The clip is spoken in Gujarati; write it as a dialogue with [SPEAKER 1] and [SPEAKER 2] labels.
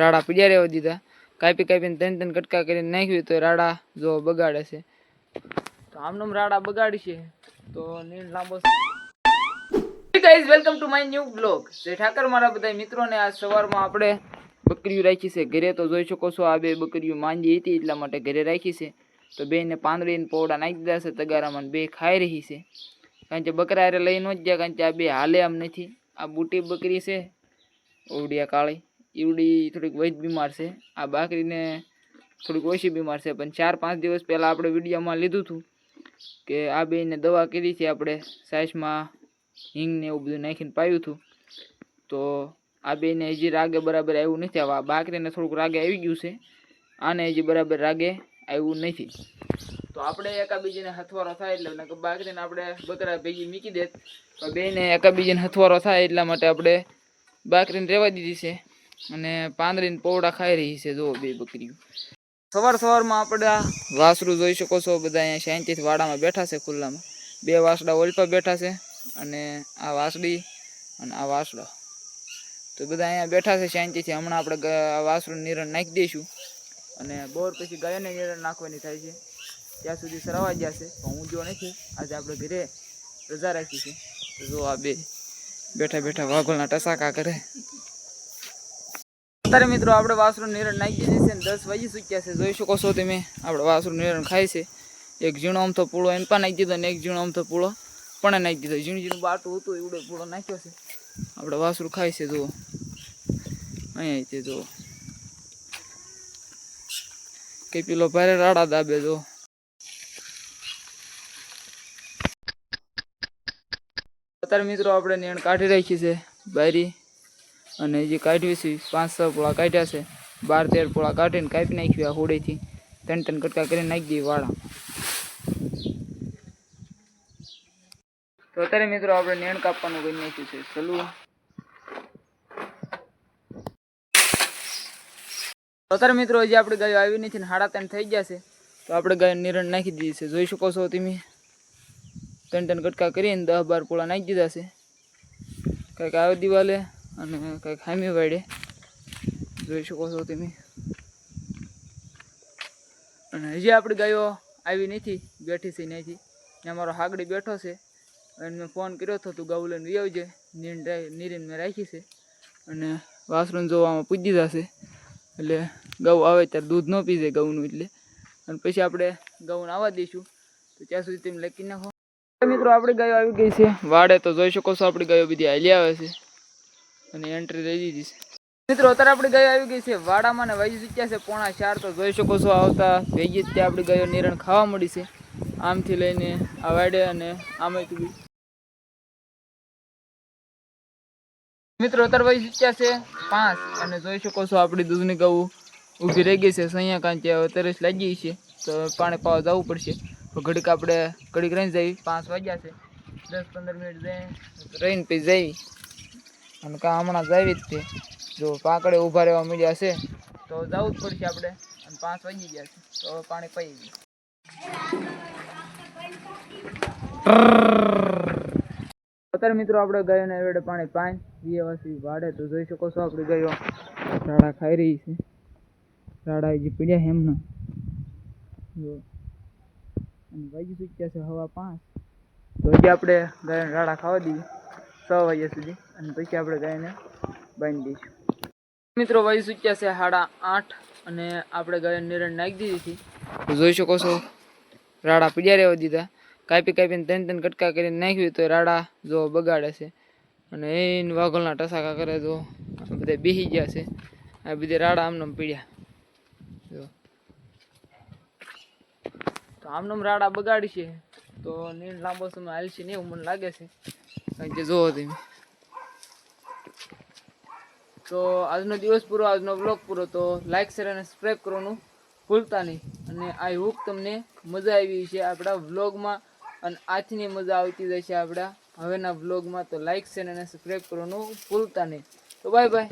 [SPEAKER 1] રાડા પીડ્યા રહેવા દીધા. કાપીને 3 કટકા કરીને નાખ્યું તો રાડા જો બગાડે છે. તો આમનો રાડા બગાડી છે તો નીણ લાંબો. Guys welcome to my new blog. જય ઠાકર મારા બધા મિત્રોને. આજ સવારમાં આપણે બકરીઓ રાખી છે ઘરે. તો જોઈ શકો છો આ બે બકરીઓ માંજી હતી એટલા માટે ઘરે રાખી છે. તો બેને પાંદડીને પોવડા નાખી દીધા છે તગારામાં. બે ખાઈ રહી છે કારણ કે બકરા હારે લઈ ન જ જાય કારણ કે આ બે હાલે આમ નથી. આ બુટી બકરી છે ઓવડિયા કાળી, ઈવડી થોડીક વૈદ બીમાર છે. આ બાકરીને થોડીક ઓછી બીમાર છે. પણ 4-5 દિવસ પહેલાં આપણે વિડીયોમાં લીધું હતું કે આ બેને દવા કરી હતી આપણે સાઈસમાં હિંગ ને એવું બધું નાખીને પાયું હતું. તો આ બેને હજી રાગે બરાબર આવ્યું નથી. આ બાકરીને થોડુંક રાગે આવી ગયું છે, આને હજી બરાબર રાગે આવ્યું નથી. તો આપણે એકાબીજીને હથવારો થાય એટલે બાકરીને આપણે બકરા ભેગી મૂકી દે. તો બેને એકાબીજીને હથવારો થાય એટલા માટે આપણે બાકરીને રહેવા દીધી છે. અને પાંદડીને પોવડા ખાઈ રહી છે જો બે બકરીઓ. સવારમાં આપણે વાસરું જોઈ શકો છો. બધા અહીંયા શાંતિથી વાડામાં બેઠા છે ખુલ્લામાં. 2 વાસડા ઓલપા બેઠા છે અને આ વાસડી અને આ વાસડો. તો બધા અહીંયા બેઠા છે શાંતિથી. હમણાં આપણે વાસરું નિરણ નાખી દઈશું અને બોર પછી ગાયોને નિરણ નાખવાની થાય છે. ત્યાં સુધી સરાવા ગયા છે પણ હું જો નથી. આજે આપણે ઘરે રજા રાખી છે. તો જો આ બે બેઠા વાઘોળના ટસાકા કરે. અત્યારે મિત્રો આપણે વાસરું નિરણ નાખી દીધી છે ને 10 વાગી ચૂક્યા છે. જોઈ શકો છો તમે આપણે વાસરું નિરણ ખાય છે. એક ઝીણો અમથો પૂળો એમ પણ નાખી દીધો અને એક ઝીણો અમથો પૂળો પણ નાખી દીધો. ઝીણું બાટું હતું એવડો પૂળો નાખ્યો છે. આપણે વાસરું ખાય છે જુઓ અહીંયા તે જુઓ કે પેલો ભારે રાડા દાબે જો. અત્યારે મિત્રો આપણે નીણ કાઢી રાખી છે બારી અને જે કાઢવી છે 5-6 પોળા કાઢ્યા છે. 12-13 પોળા કાઢીને કાપી નાખ્યું. આ હોળીથી 3 કટકા કરીને નાખી દઈએ વાળા. તો અત્યારે મિત્રો આપણે નીણ કાપવાનું કરી નાખ્યું છે. ચલો અત્યારે મિત્રો હજી આપણે ગાયો આવી નથી ને 3:30 થઈ ગયા છે. તો આપણે ગાય નિરણ નાખી દીધી છે. જોઈ શકો છો તમે 3 કટકા કરીને 10-12 પોળા નાખી દીધા છે. કંઈક આવે દિવાલે અને કંઈક હામી વાડે જોઈ શકો છો તમે. અને હજી આપણી ગાયો આવી નથી, બેઠી છે ત્યાંથી. ત્યાં મારો હાગડી બેઠો છે અને મેં ફોન કર્યો હતો તું ગાઉ લઈને વી આવજે. નીરીને મેં રાખી છે અને વાસરું જોવામાં પૂજી દીધા છે. એટલે ગૌ આવે ત્યારે દૂધ ન પી જાય ગૌનું એટલે. અને પછી આપણે ગૌને આવવા દઈશું. તો ત્યાં સુધી તમે લખી નાખો. મિત્રો આપણી ગાયો આવી ગઈ છે વાડે. તો જોઈ શકો છો આપણી ગાયો બધી હાલી આવે છે અને એન્ટ્રી દઈ દીધી છે. મિત્રો અત્યારે આપણી ગાયો આવી ગઈ છે વાડામાં ને વાગી ચૂક્યા છે 3:45. તો જોઈ શકો છો આવતા ભેગી જ ત્યાં આપણી ગાયો નિરણ ખાવા મળી છે. આમથી લઈને આ વાડે અને આમાંથી બી. મિત્રો અત્યારે વાગી ચૂક્યા છે 5 અને જોઈ શકો છો આપણી દૂધની ગાઉ ઊભી રહી ગઈ છે. સૈયા કારણ કે તરસ લાગી છે તો પાણી પાવા જવું પડશે. તો ઘડીક આપણે રહીને જઈએ. 5 વાગ્યા છે. 10-15 મિનિટ રહીને પછી જઈ અને કાં હમણાં જાવી જ તે. જો પાકડે ઊભા રહેવા મળ્યા છે તો જવું જ પડશે આપણે. અને 5 વાગી ગયા છે તો પાણી પી ગયું. અત્યારે મિત્રો આપણે ગાયોને વેડે પાણી પાઈ વાડે. તો જોઈ શકો છો આપણી ગાયો રાડા ખાઈ રહી છે. રાડા હજી પીડ્યા છે એમના જો. અને વાગી ચૂક્યા છે 5:15. તો હજી આપણે ગાયોને રાડા ખાવા દઈએ 6 વાગ્યા સુધી અને પછી આપણે ગાયને બાંધી દઈશું. મિત્રો વાગી ચૂક્યા છે 8:30 અને આપણે ગાયને નિરણ નાખી દીધી હતી. તો જોઈ શકો છો રાડા પીડ્યા રહેવા દીધા. કાપીને 3 કટકા કરીને નાખ્યું તો રાડા જો બગાડે છે અને એને વાઘોળના ટસાકા કરે. તો બધા બેસી ગયા છે. આ બધા રાડા આમનામ પીડ્યા જો. તો આમનામ રાડા બગાડી છે તો નીણ લાંબો સમય હાલશે નહીં એવું મને લાગે છે કારણ કે જોવો તમે. તો આજનો દિવસ પૂરો, આજનો બ્લોગ પૂરો. તો લાઈક શેર અને સબસ્ક્રાઈબ કરવાનું ભૂલતા નહીં. અને આઈ હોપ તમને મજા આવી છે આપણા વ્લોગમાં અને આજની મજા આવતી જશે આપણા હવેના વ્લોગમાં. તો લાઈક શેર અને સબસ્ક્રાઈબ કરવાનું ભૂલતા નહીં. તો બાય બાય.